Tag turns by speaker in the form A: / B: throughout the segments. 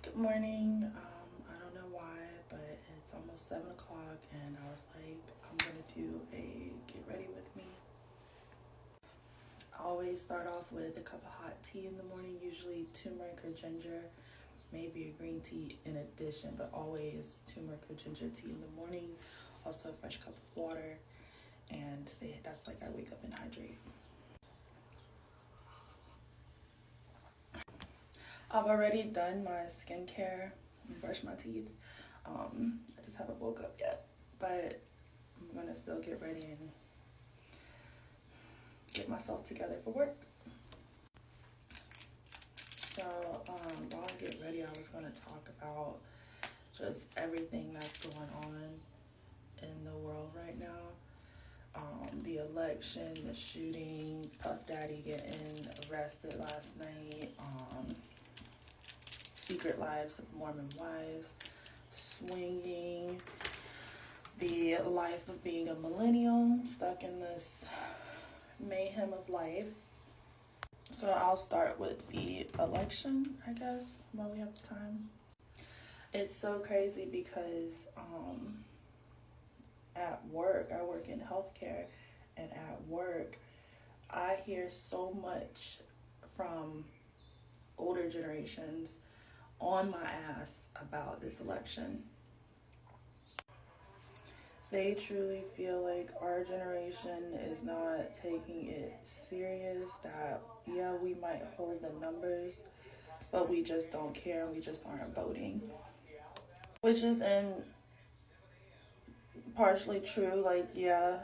A: Good morning. I don't know why, but it's almost 7 o'clock, and I was like, I'm gonna do a get ready with me. I always start off with a cup of hot tea in the morning, usually turmeric or ginger, maybe a green tea in addition, but always turmeric or ginger tea in the morning. Also, a fresh cup of water, and that's like I wake up and hydrate. I've already done my skincare and brushed my teeth. I just haven't woke up yet, but I'm gonna still get ready and get myself together for work. So while I get ready, I was gonna talk about just everything that's going on in the world right now. The election, the shooting, Puff Daddy getting arrested last night, secret lives of Mormon wives, swinging, the life of being a millennial, stuck in this mayhem of life. So I'll start with the election, I guess, while we have the time. It's so crazy because at work, I work in healthcare, and at work, I hear so much from older generations on my ass about this election. They truly feel like our generation is not taking it serious, that yeah, we might hold the numbers, but we just don't care, we just aren't voting. Which is partially true, like yeah,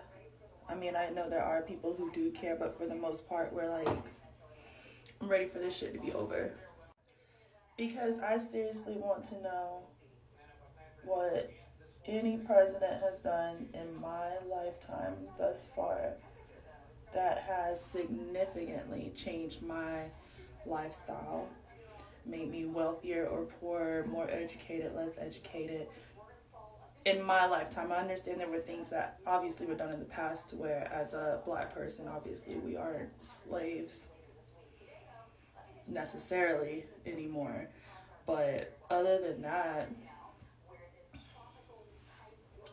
A: I mean, I know there are people who do care, but for the most part, we're like, I'm ready for this shit to be over. Because I seriously want to know what any president has done in my lifetime thus far that has significantly changed my lifestyle, made me wealthier or poorer, more educated, less educated. In my lifetime, I understand there were things that obviously were done in the past where, as a Black person, obviously we aren't slaves necessarily anymore. But other than that,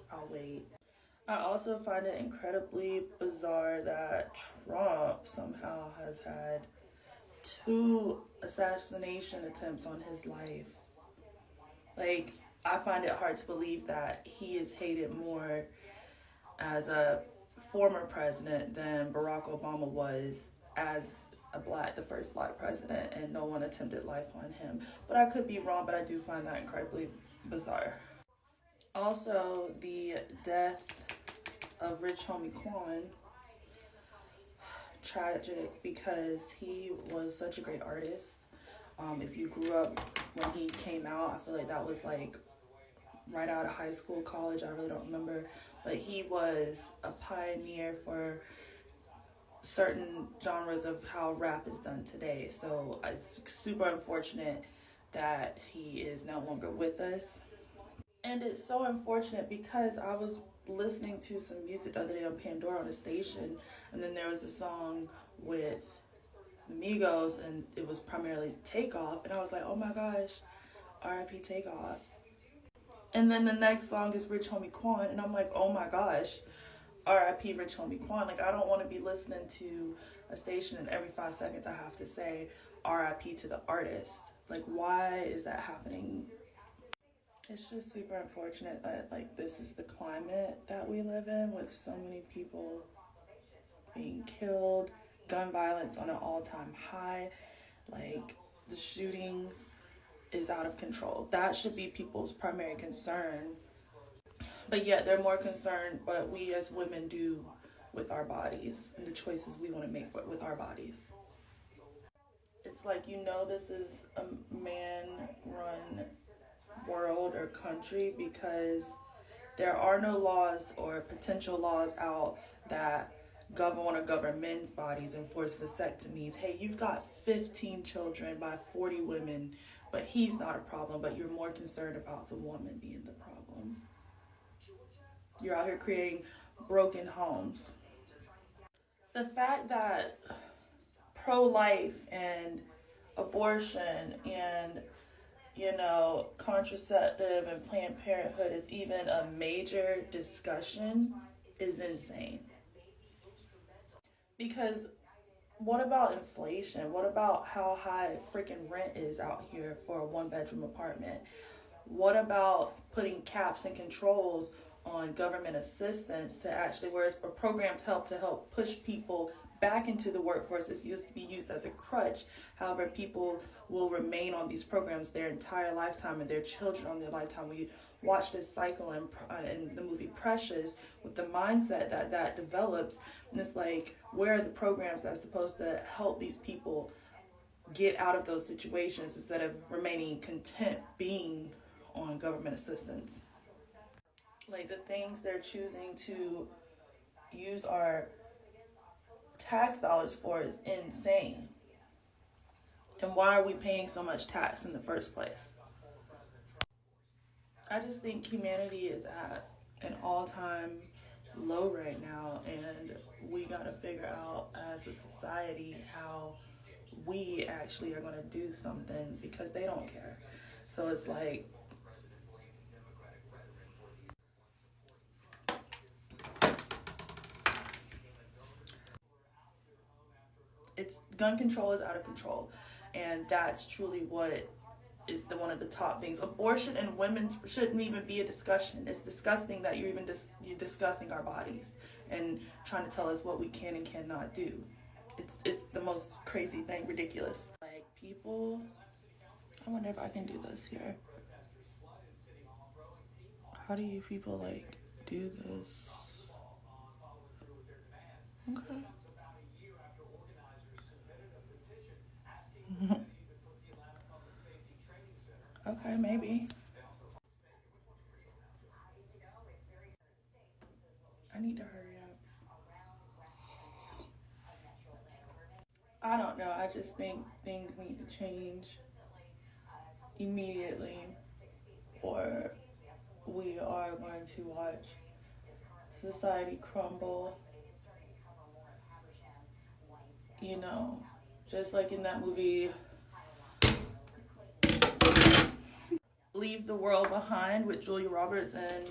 A: I'll wait. I also find it incredibly bizarre that Trump somehow has had 2 assassination attempts on his life. Like, I find it hard to believe that he is hated more as a former president than Barack Obama was as the first Black president, and no one attempted life on him. But I could be wrong, but I do find that incredibly bizarre. Also, the death of Rich Homie Quan, tragic because he was such a great artist. If you grew up when he came out, I feel like that was like right out of high school, college, I really don't remember, but he was a pioneer for certain genres of how rap is done today. So it's super unfortunate that he is no longer with us. And it's so unfortunate because I was listening to some music the other day on Pandora on a station, and then there was a song with the Migos, and it was primarily Takeoff, and I was like, oh my gosh, R.I.P. Takeoff. And then the next song is Rich Homie Quan, and I'm like, oh my gosh, R.I.P. Rich Homie Quan. Like, I don't want to be listening to a station and every 5 seconds I have to say R.I.P. to the artist. Like, why is that happening? It's just super unfortunate that like this is the climate that we live in, with so many people being killed, gun violence on an all-time high, like the shootings is out of control. That should be people's primary concern. But yet they're more concerned what we as women do with our bodies and the choices we want to make with our bodies. It's like, this is a man-run world or country because there are no laws or potential laws out that want to govern men's bodies and force vasectomies. Hey, you've got 15 children by 40 women, but he's not a problem, but you're more concerned about the woman being the problem. You're out here creating broken homes. The fact that pro-life and abortion and contraceptive and Planned Parenthood is even a major discussion is insane. Because what about inflation? What about how high freaking rent is out here for a 1 bedroom apartment? What about putting caps and controls on government assistance to actually, whereas a program to help push people back into the workforce is used to be used as a crutch. However, people will remain on these programs their entire lifetime and their children on their lifetime. We watch this cycle in the movie Precious with the mindset that develops. And it's like, where are the programs that's supposed to help these people get out of those situations instead of remaining content being on government assistance? Like, the things they're choosing to use our tax dollars for is insane. And why are we paying so much tax in the first place? I just think humanity is at an all-time low right now, and we gotta figure out as a society how we actually are gonna do something, because they don't care. So it's like, it's gun control is out of control, and that's truly what is one of the top things. Abortion and women's shouldn't even be a discussion. It's disgusting that you're discussing our bodies and trying to tell us what we can and cannot do. It's the most crazy thing, ridiculous. Like, people, I wonder if I can do this here. How do you people like do this? Okay. Okay, maybe. I need to hurry up. I don't know. I just think things need to change immediately, or we are going to watch society crumble. You know, just like in that movie, Leave the World Behind with Julia Roberts and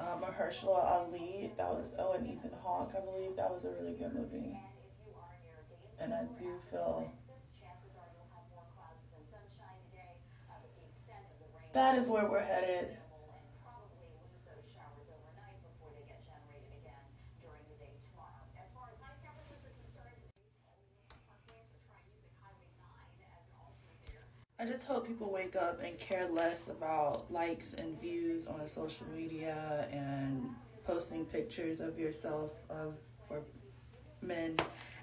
A: Mahershala Ali. That was, oh, and Ethan Hawke, I believe. That was a really good movie. And I do feel that is where we're headed. I just hope people wake up and care less about likes and views on social media and posting pictures of yourself for men,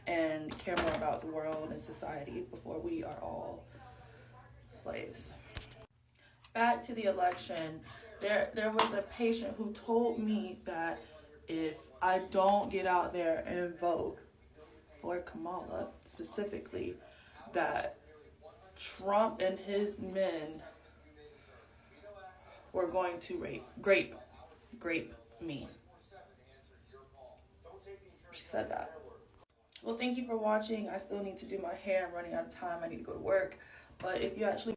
A: and care more about the world and society before we are all slaves. Back to the election, there was a patient who told me that if I don't get out there and vote for Kamala specifically, that Trump and his men were going to grape me. She said that. Well, thank you for watching. I still need to do my hair. I'm running out of time. I need to go to work. But if you actually